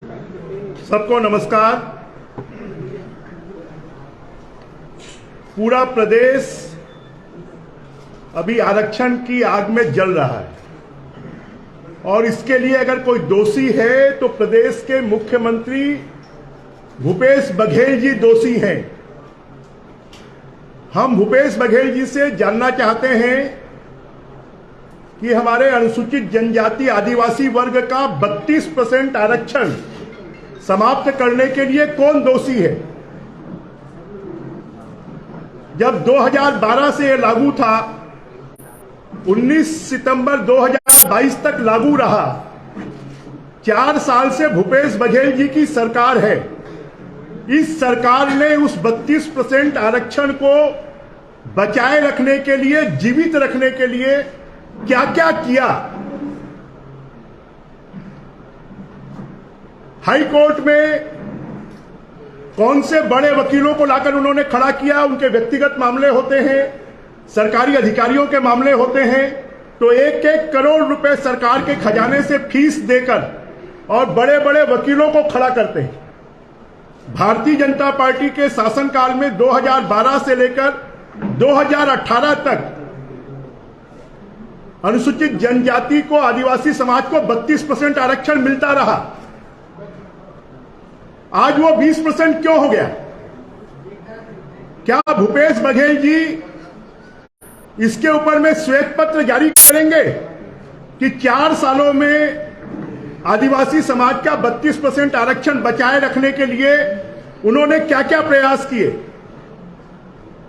सबको नमस्कार। पूरा प्रदेश अभी आरक्षण की आग में जल रहा है और इसके लिए अगर कोई दोषी है तो प्रदेश के मुख्यमंत्री भूपेश बघेल जी दोषी हैं। हम भूपेश बघेल जी से जानना चाहते हैं कि हमारे अनुसूचित जनजाति आदिवासी वर्ग का 32% आरक्षण समाप्त करने के लिए कौन दोषी है। जब 2012 से यह लागू था, 19 सितंबर 2022 तक लागू रहा। 4 साल से भूपेश बघेल जी की सरकार है। इस सरकार ने उस 32% आरक्षण को बचाए रखने के लिए, जीवित रखने के लिए क्या क्या किया। हाई कोर्ट में कौन से बड़े वकीलों को लाकर उन्होंने खड़ा किया। उनके व्यक्तिगत मामले होते हैं, सरकारी अधिकारियों के मामले होते हैं, तो 1-1 करोड़ रुपए सरकार के खजाने से फीस देकर और बड़े बड़े वकीलों को खड़ा करते हैं। भारतीय जनता पार्टी के शासनकाल में 2012 से लेकर 2018 तक अनुसूचित जनजाति को, आदिवासी समाज को 32% आरक्षण मिलता रहा। आज वो 20% क्यों हो गया? क्या भूपेश बघेल जी इसके ऊपर में श्वेत पत्र जारी करेंगे कि 4 सालों में आदिवासी समाज का 32% आरक्षण बचाए रखने के लिए उन्होंने क्या क्या प्रयास किए?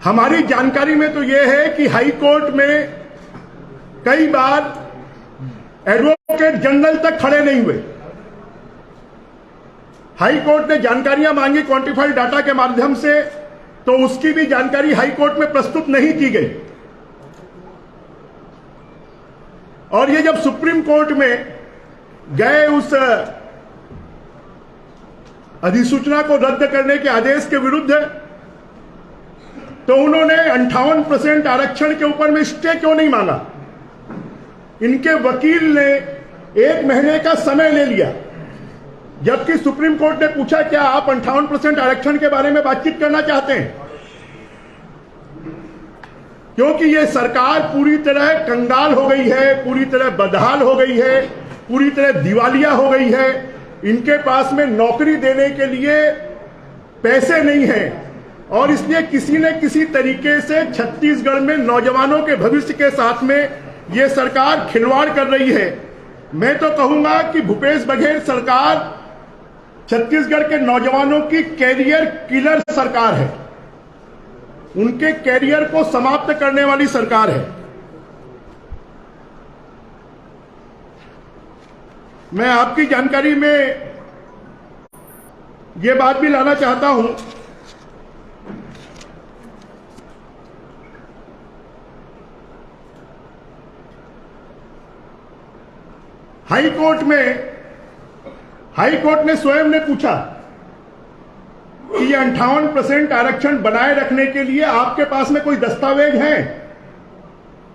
हमारी जानकारी में तो यह है कि हाई कोर्ट में कई बार एडवोकेट जनरल तक खड़े नहीं हुए। हाई कोर्ट ने जानकारियां मांगी क्वांटिफाइड डाटा के माध्यम से, तो उसकी भी जानकारी हाई कोर्ट में प्रस्तुत नहीं की गई। और ये जब सुप्रीम कोर्ट में गए उस अधिसूचना को रद्द करने के आदेश के विरुद्ध, तो उन्होंने 58% आरक्षण के ऊपर में स्टे क्यों नहीं मांगा। इनके वकील ने 1 महीने का समय ले लिया, जबकि सुप्रीम कोर्ट ने पूछा क्या आप 58% आरक्षण के बारे में बातचीत करना चाहते हैं। क्योंकि ये सरकार पूरी तरह कंगाल हो गई है, पूरी तरह बदहाल हो गई है, पूरी तरह दिवालिया हो गई है। इनके पास में नौकरी देने के लिए पैसे नहीं हैं और इसलिए किसी न किसी तरीके से छत्तीसगढ़ में नौजवानों के भविष्य के साथ में ये सरकार खिलवाड़ कर रही है। मैं तो कहूंगा कि भूपेश बघेल सरकार छत्तीसगढ़ के नौजवानों की कैरियर किलर सरकार है। उनके कैरियर को समाप्त करने वाली सरकार है। मैं आपकी जानकारी में यह बात भी लाना चाहता हूं हाई कोर्ट ने स्वयं ने पूछा कि ये 58% आरक्षण बनाए रखने के लिए आपके पास में कोई दस्तावेज हैं,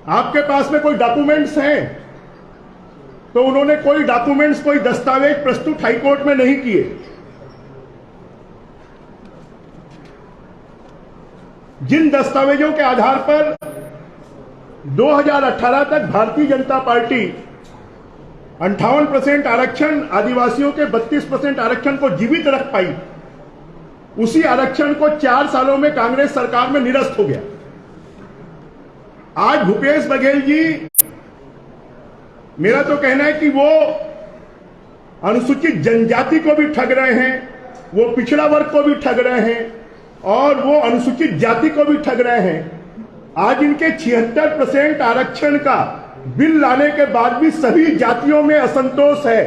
आपके पास में कोई डॉक्यूमेंट्स हैं। तो उन्होंने कोई डॉक्यूमेंट्स, कोई दस्तावेज प्रस्तुत हाई कोर्ट में नहीं किए। जिन दस्तावेजों के आधार पर 2018 तक भारतीय जनता पार्टी 58% आरक्षण, आदिवासियों के 32% आरक्षण को जीवित रख पाई, उसी आरक्षण को 4 सालों में कांग्रेस सरकार में निरस्त हो गया। आज भूपेश बघेल जी, मेरा तो कहना है कि वो अनुसूचित जनजाति को भी ठग रहे हैं, वो पिछड़ा वर्ग को भी ठग रहे हैं और वो अनुसूचित जाति को भी ठग रहे हैं। आज इनके 76% आरक्षण का बिल लाने के बाद भी सभी जातियों में असंतोष है।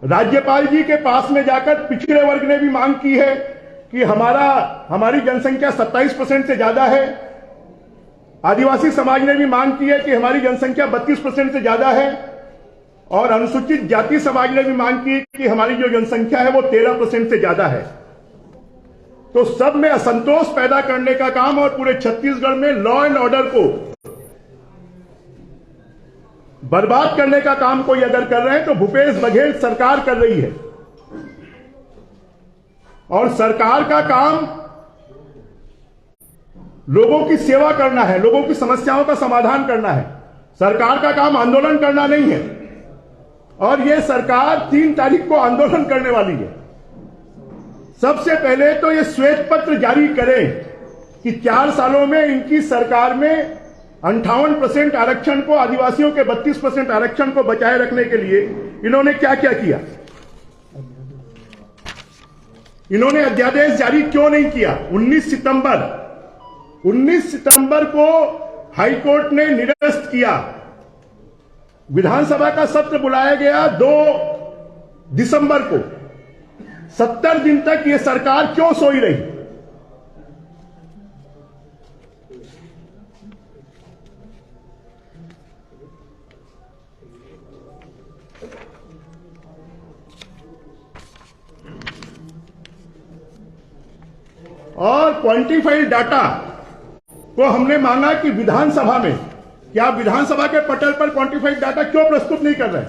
राज्यपाल जी के पास में जाकर पिछड़े वर्ग ने भी मांग की है कि हमारी जनसंख्या 27% से ज्यादा है। आदिवासी समाज ने भी मांग की है कि हमारी जनसंख्या 32% से ज्यादा है और अनुसूचित जाति समाज ने भी मांग की कि हमारी जो जनसंख्या है वो 13% से ज्यादा है। तो सब में असंतोष पैदा करने का काम और पूरे छत्तीसगढ़ में लॉ एंड ऑर्डर को बर्बाद करने का काम कोई अगर कर रहे हैं तो भूपेश बघेल सरकार कर रही है। और सरकार का काम लोगों की सेवा करना है, लोगों की समस्याओं का समाधान करना है। सरकार का काम आंदोलन करना नहीं है। और यह सरकार 3 तारीख को आंदोलन करने वाली है। सबसे पहले तो यह श्वेत पत्र जारी करें कि 4 सालों में इनकी सरकार में 58% आरक्षण को, आदिवासियों के 32% आरक्षण को बचाए रखने के लिए इन्होंने क्या क्या किया। इन्होंने अध्यादेश जारी क्यों नहीं किया। 19 सितंबर को हाईकोर्ट ने निरस्त किया। विधानसभा का सत्र बुलाया गया 2 दिसंबर को। 70 दिन तक यह सरकार क्यों सोई रही। और क्वांटिफाइड डाटा को हमने मांगा कि विधानसभा में, क्या विधानसभा के पटल पर क्वांटिफाइड डाटा क्यों प्रस्तुत नहीं कर रहे।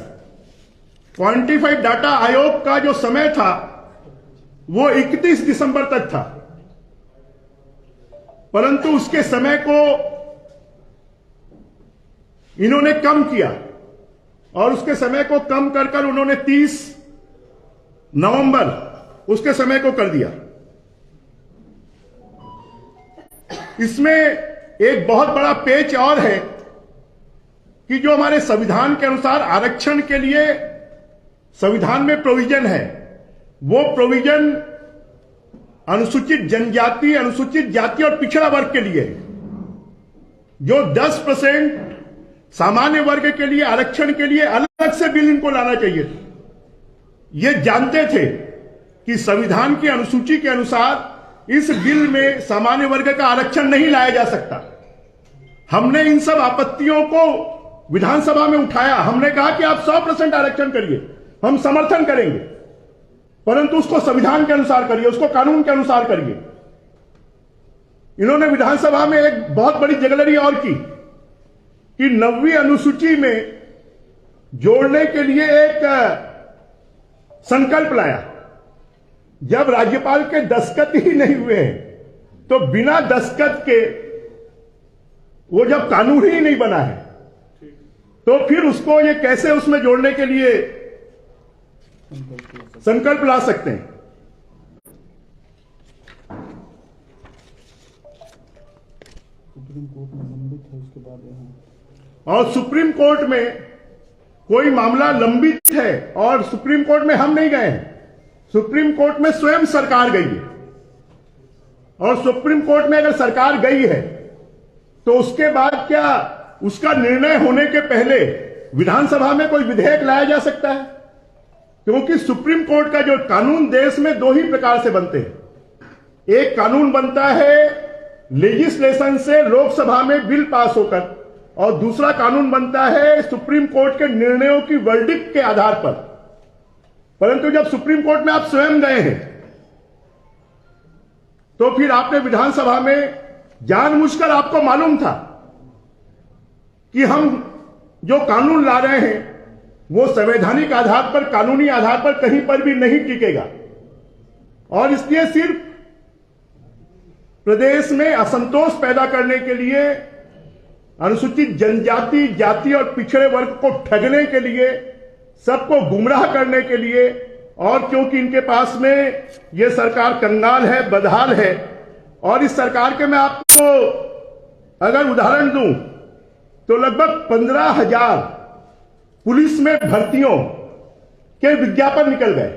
क्वांटिफाइड डाटा आयोग का जो समय था वो 31 दिसंबर तक था, परंतु उसके समय को इन्होंने कम किया और उसके समय को कम कर उन्होंने 30 नवंबर उसके समय को कर दिया। इसमें एक बहुत बड़ा पेच और है कि जो हमारे संविधान के अनुसार आरक्षण के लिए संविधान में प्रोविजन है, वो प्रोविजन अनुसूचित जनजाति, अनुसूचित जाति और पिछड़ा वर्ग के लिए, जो 10% सामान्य वर्ग के लिए आरक्षण के लिए अलग से बिल इनको लाना चाहिए। ये जानते थे कि संविधान की अनुसूची के अनुसार इस बिल में सामान्य वर्ग का आरक्षण नहीं लाया जा सकता। हमने इन सब आपत्तियों को विधानसभा में उठाया। हमने कहा कि आप 100% आरक्षण करिए, हम समर्थन करेंगे, परंतु उसको संविधान के अनुसार करिए, उसको कानून के अनुसार करिए। इन्होंने विधानसभा में एक बहुत बड़ी जगलरी और की कि 9वीं अनुसूची में जोड़ने के लिए एक संकल्प लाया। जब राज्यपाल के दस्तखत ही नहीं हुए हैं तो बिना दस्तखत के वो जब कानून ही नहीं बना है तो फिर उसको ये कैसे उसमें जोड़ने के लिए संकल्प ला सकते हैं। सुप्रीम कोर्ट में लंबित है, उसके बाद और सुप्रीम कोर्ट में कोई मामला लंबित है और सुप्रीम कोर्ट में हम नहीं गए हैं। सुप्रीम कोर्ट में स्वयं सरकार गई है और सुप्रीम कोर्ट में अगर सरकार गई है तो उसके बाद क्या उसका निर्णय होने के पहले विधानसभा में कोई विधेयक लाया जा सकता है। क्योंकि सुप्रीम कोर्ट का जो कानून देश में 2 ही प्रकार से बनते हैं। एक कानून बनता है लेजिस्लेशन से, लोकसभा में बिल पास होकर, और दूसरा कानून बनता है सुप्रीम कोर्ट के निर्णयों की वर्डिक्ट के आधार पर। परंतु जब सुप्रीम कोर्ट में आप स्वयं गए हैं तो फिर आपने विधानसभा में जानबूझकर, आपको मालूम था कि हम जो कानून ला रहे हैं वो संवैधानिक आधार पर, कानूनी आधार पर कहीं पर भी नहीं टिकेगा, और इसलिए सिर्फ प्रदेश में असंतोष पैदा करने के लिए, अनुसूचित जनजाति, जाति और पिछड़े वर्ग को ठगने के लिए, सबको गुमराह करने के लिए, और क्योंकि इनके पास में ये सरकार कंगाल है, बदहाल है। और इस सरकार के मैं आपको अगर उदाहरण दूं तो लगभग 15,000 पुलिस में भर्तियों के विज्ञापन निकल गए।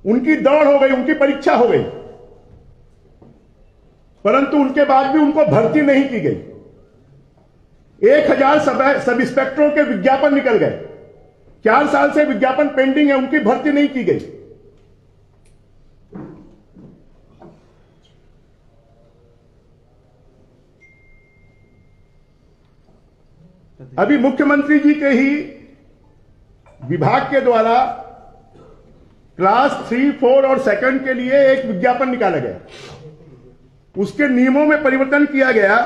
उनकी दौड़ हो गई, उनकी परीक्षा हो गई, परंतु उनके बाद भी उनको भर्ती नहीं की गई। 1000 सब इंस्पेक्टरों के विज्ञापन निकल गए। 4 साल से विज्ञापन पेंडिंग है, उनकी भर्ती नहीं की गई। अभी मुख्यमंत्री जी के ही विभाग के द्वारा क्लास 3, 4 और 2 के लिए एक विज्ञापन निकाला गया। उसके नियमों में परिवर्तन किया गया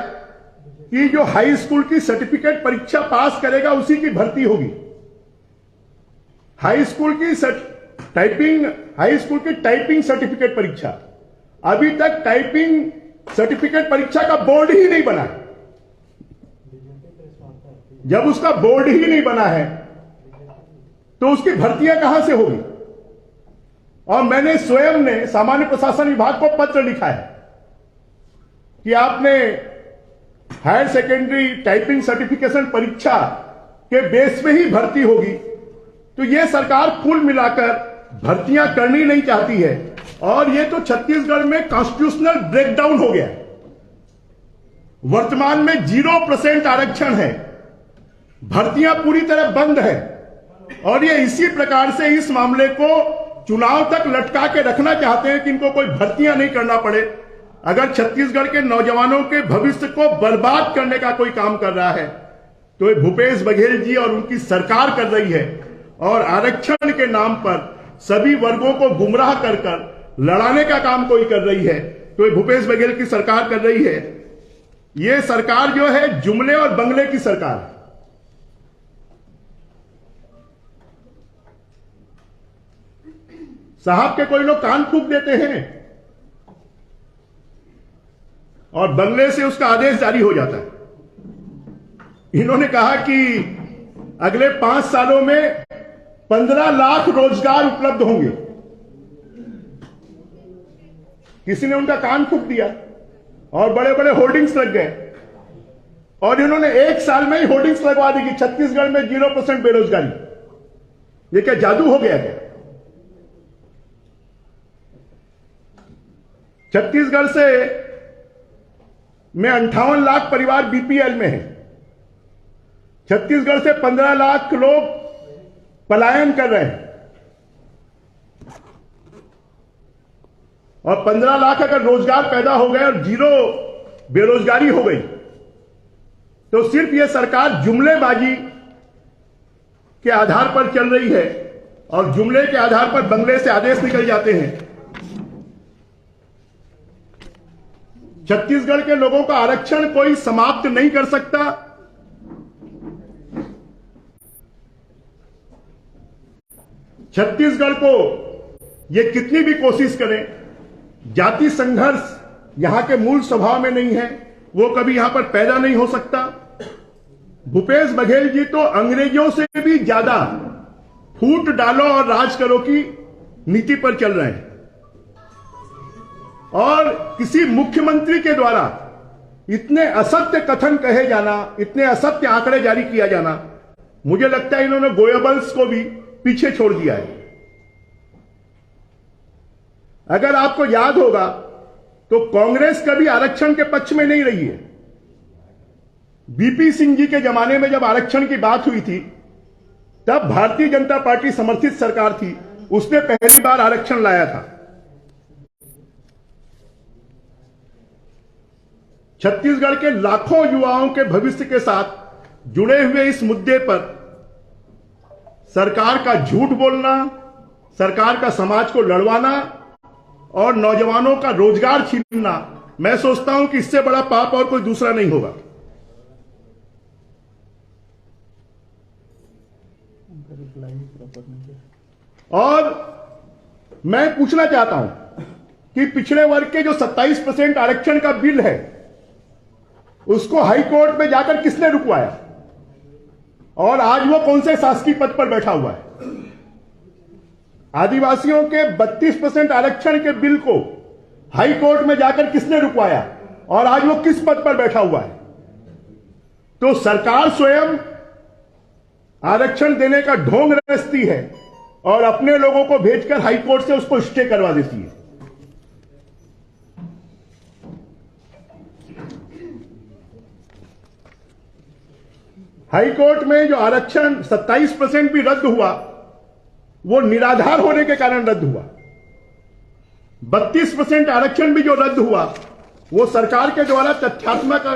कि जो हाई स्कूल की सर्टिफिकेट परीक्षा पास करेगा उसी की भर्ती होगी। हाई स्कूल की टाइपिंग हाई स्कूल की टाइपिंग सर्टिफिकेट परीक्षा, अभी तक टाइपिंग सर्टिफिकेट परीक्षा का बोर्ड ही नहीं बना है। जब उसका बोर्ड ही नहीं बना है तो उसकी भर्तियां कहां से होगी? और मैंने स्वयं ने सामान्य प्रशासन विभाग को पत्र लिखा है कि आपने हायर सेकेंडरी टाइपिंग सर्टिफिकेशन परीक्षा के बेस पे ही भर्ती होगी, तो यह सरकार कुल मिलाकर भर्तियां करनी नहीं चाहती है। और यह तो छत्तीसगढ़ में कॉन्स्टिट्यूशनल ब्रेकडाउन हो गया है। वर्तमान में 0% आरक्षण है, भर्तियां पूरी तरह बंद है, और ये इसी प्रकार से इस मामले को चुनाव तक लटका के रखना चाहते हैं कि इनको कोई भर्तियां नहीं करना पड़े। अगर छत्तीसगढ़ के नौजवानों के भविष्य को बर्बाद करने का कोई काम कर रहा है तो ये भूपेश बघेल जी और उनकी सरकार कर रही है। और आरक्षण के नाम पर सभी वर्गों को गुमराह कर कर लड़ाने का काम कोई कर रही है तो ये भूपेश बघेल की सरकार कर रही है। ये सरकार जो है जुमले और बंगले की सरकार है। साहब के कोई लोग कान फूंक देते हैं और बंगले से उसका आदेश जारी हो जाता है। इन्होंने कहा कि अगले 5 सालों में 15 लाख रोजगार उपलब्ध होंगे। किसी ने उनका कान फूंक दिया और बड़े बड़े होर्डिंग्स लग गए, और इन्होंने 1 साल में ही होर्डिंग्स लगवा दी कि छत्तीसगढ़ में 0% बेरोजगारी। ये क्या जादू हो गया क्या? छत्तीसगढ़ से में 58 लाख परिवार बीपीएल में है। छत्तीसगढ़ से 15 लाख लोग पलायन कर रहे हैं, और 15 लाख अगर रोजगार पैदा हो गए और 0 बेरोजगारी हो गई तो सिर्फ यह सरकार जुमलेबाजी के आधार पर चल रही है, और जुमले के आधार पर बंगले से आदेश निकल जाते हैं। छत्तीसगढ़ के लोगों का आरक्षण कोई समाप्त नहीं कर सकता। छत्तीसगढ़ को ये कितनी भी कोशिश करें, जाति संघर्ष यहां के मूल स्वभाव में नहीं है, वो कभी यहां पर पैदा नहीं हो सकता। भूपेश बघेल जी तो अंग्रेजों से भी ज्यादा फूट डालो और राज करो की नीति पर चल रहे हैं, और किसी मुख्यमंत्री के द्वारा इतने असत्य कथन कहे जाना, इतने असत्य आंकड़े जारी किया जाना, मुझे लगता है इन्होंने गोयबल्स को भी पीछे छोड़ दिया है। अगर आपको याद होगा तो कांग्रेस कभी आरक्षण के पक्ष में नहीं रही है। बीपी सिंह जी के जमाने में जब आरक्षण की बात हुई थी तब भारतीय जनता पार्टी समर्थित सरकार थी, उसने पहली बार आरक्षण लाया था। छत्तीसगढ़ के लाखों युवाओं के भविष्य के साथ जुड़े हुए इस मुद्दे पर सरकार का झूठ बोलना, सरकार का समाज को लड़वाना और नौजवानों का रोजगार छीनना, मैं सोचता हूं कि इससे बड़ा पाप और कोई दूसरा नहीं होगा। और मैं पूछना चाहता हूं कि पिछड़े वर्ग के जो 27% आरक्षण का बिल है उसको हाई कोर्ट में जाकर किसने रुकवाया, और आज वो कौन से शासकीय पद पर बैठा हुआ है? आदिवासियों के 32% आरक्षण के बिल को हाई कोर्ट में जाकर किसने रुकवाया, और आज वो किस पद पर बैठा हुआ है? तो सरकार स्वयं आरक्षण देने का ढोंग रचती है और अपने लोगों को भेजकर हाई कोर्ट से उसको स्टे करवा देती है। हाई कोर्ट में जो आरक्षण 27% भी रद्द हुआ वो निराधार होने के कारण रद्द हुआ। 32% आरक्षण भी जो रद्द हुआ वो सरकार के द्वारा तथ्यात्मक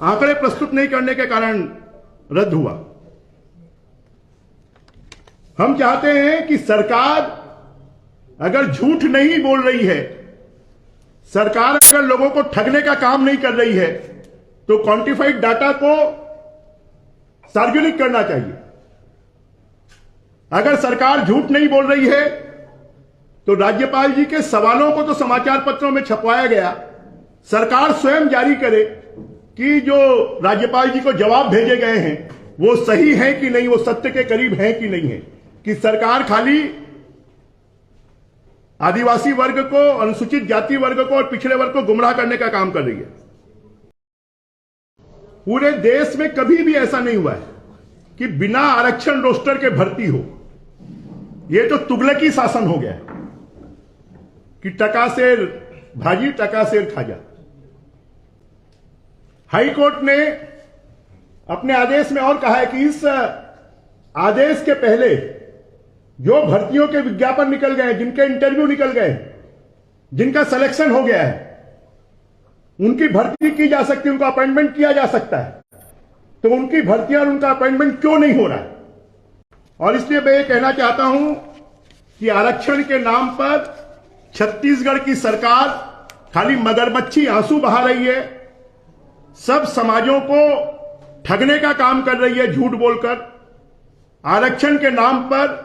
आंकड़े प्रस्तुत नहीं करने के कारण रद्द हुआ। हम चाहते हैं कि सरकार अगर झूठ नहीं बोल रही है, सरकार अगर लोगों को ठगने का काम नहीं कर रही है, तो क्वांटिफाइड डाटा को सार्वजनिक करना चाहिए। अगर सरकार झूठ नहीं बोल रही है तो राज्यपाल जी के सवालों को तो समाचार पत्रों में छपवाया गया, सरकार स्वयं जारी करे कि जो राज्यपाल जी को जवाब भेजे गए हैं वो सही है कि नहीं, वो सत्य के करीब है कि नहीं है, कि सरकार खाली आदिवासी वर्ग को, अनुसूचित जाति वर्ग को और पिछड़े वर्ग को गुमराह करने का काम कर रही है। पूरे देश में कभी भी ऐसा नहीं हुआ है कि बिना आरक्षण रोस्टर के भर्ती हो। यह तो तुगलकी शासन हो गया है कि टका शेर भाजी टका शेर खाजा। हाई कोर्ट ने अपने आदेश में और कहा है कि इस आदेश के पहले जो भर्तियों के विज्ञापन निकल गए, जिनके इंटरव्यू निकल गए, जिनका सिलेक्शन हो गया है, उनकी भर्ती की जा सकती है, उनका अपॉइंटमेंट किया जा सकता है। तो उनकी भर्ती और उनका अपॉइंटमेंट क्यों नहीं हो रहा है? और इसलिए मैं ये कहना चाहता हूं कि आरक्षण के नाम पर छत्तीसगढ़ की सरकार खाली मगरमच्छी आंसू बहा रही है, सब समाजों को ठगने का काम कर रही है झूठ बोलकर। आरक्षण के नाम पर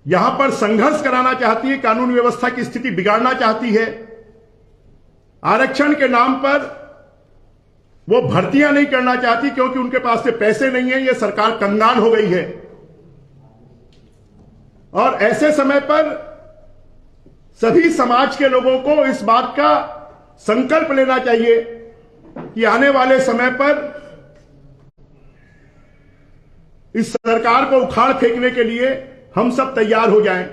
यहां पर संघर्ष कराना चाहती है, कानून व्यवस्था की स्थिति बिगाड़ना चाहती है। आरक्षण के नाम पर वो भर्तियां नहीं करना चाहती क्योंकि उनके पास से पैसे नहीं है, ये सरकार कंगाल हो गई है। और ऐसे समय पर सभी समाज के लोगों को इस बात का संकल्प लेना चाहिए कि आने वाले समय पर इस सरकार को उखाड़ फेंकने के लिए हम सब तैयार हो जाएं,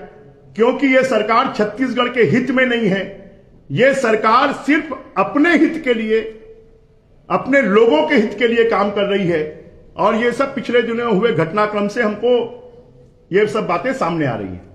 क्योंकि यह सरकार छत्तीसगढ़ के हित में नहीं है। यह सरकार सिर्फ अपने हित के लिए, अपने लोगों के हित के लिए काम कर रही है। और यह सब पिछले दिनों हुए घटनाक्रम से हमको ये सब बातें सामने आ रही हैं।